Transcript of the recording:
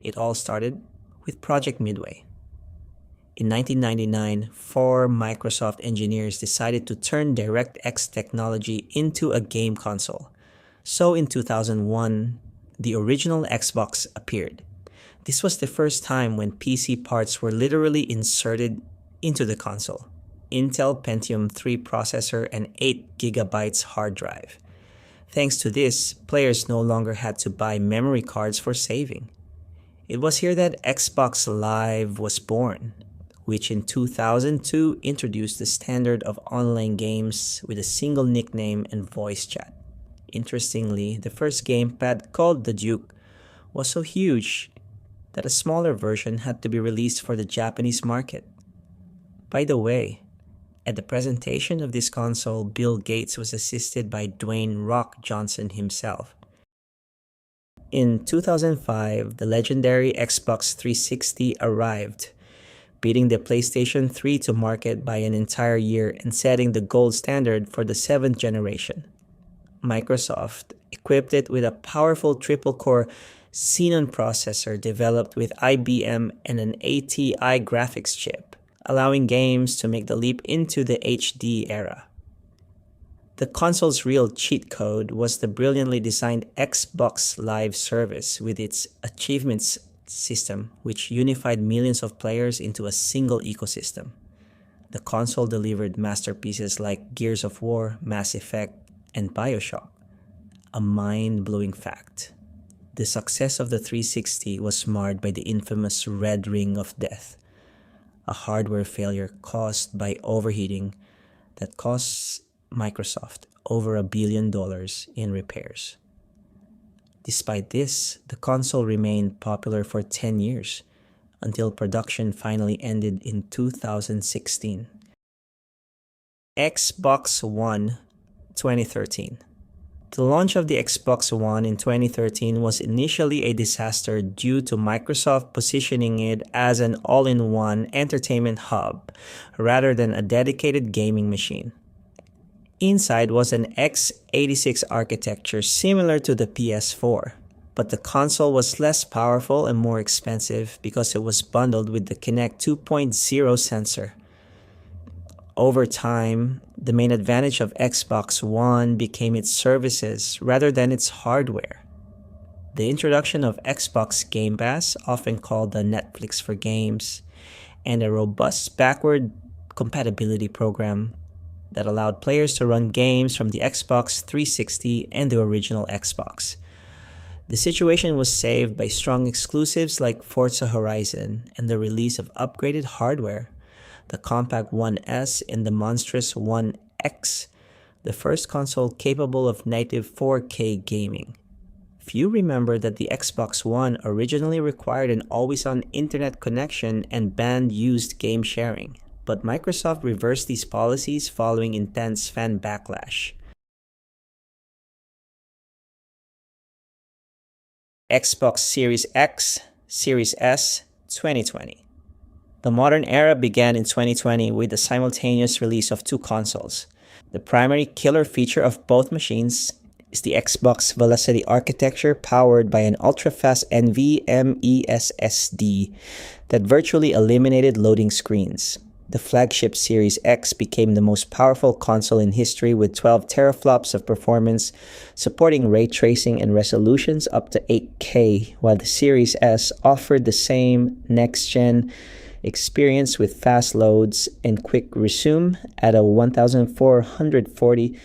It all started with Project Midway. In 1999, four Microsoft engineers decided to turn DirectX technology into a game console. So in 2001, the original Xbox appeared. This was the first time when PC parts were literally inserted into the console. Intel Pentium 3 processor and 8 gigabytes hard drive. Thanks to this, players no longer had to buy memory cards for saving. It was here that Xbox Live was born, which in 2002 introduced the standard of online games with a single nickname and voice chat. Interestingly, the first gamepad, called the Duke, was so huge that a smaller version had to be released for the Japanese market. By the way, at the presentation of this console, Bill Gates was assisted by Dwayne "Rock" Johnson himself. In 2005, the legendary Xbox 360 arrived, beating the PlayStation 3 to market by an entire year and setting the gold standard for the 7th generation. Microsoft equipped it with a powerful triple-core Xenon processor developed with IBM and an ATI graphics chip, allowing games to make the leap into the HD era. The console's real cheat code was the brilliantly designed Xbox Live service with its achievements system, which unified millions of players into a single ecosystem. The console delivered masterpieces like Gears of War, Mass Effect, and BioShock. A mind-blowing fact. The success of the 360 was marred by the infamous Red Ring of Death, a hardware failure caused by overheating that cost Microsoft over $1 billion in repairs. Despite this, the console remained popular for 10 years, until production finally ended in 2016. Xbox One 2013. The launch of the Xbox One in 2013 was initially a disaster due to Microsoft positioning it as an all-in-one entertainment hub rather than a dedicated gaming machine. Inside was an x86 architecture similar to the PS4, but the console was less powerful and more expensive because it was bundled with the Kinect 2.0 sensor. Over time, the main advantage of Xbox One became its services rather than its hardware. The introduction of Xbox Game Pass, often called the Netflix for games, and a robust backward compatibility program that allowed players to run games from the Xbox 360 and the original Xbox. The situation was saved by strong exclusives like Forza Horizon and the release of upgraded hardware, the compact One S and the monstrous One X, the first console capable of native 4K gaming. Few remember that the Xbox One originally required an always-on internet connection and banned used game sharing, but Microsoft reversed these policies following intense fan backlash. Xbox Series X, Series S, 2020. The modern era began in 2020 with the simultaneous release of two consoles. The primary killer feature of both machines is the Xbox Velocity architecture powered by an ultra-fast NVMe SSD that virtually eliminated loading screens. The flagship Series X became the most powerful console in history with 12 teraflops of performance, supporting ray tracing and resolutions up to 8K, while the Series S offered the same next-gen experience with fast loads and quick resume at a 1440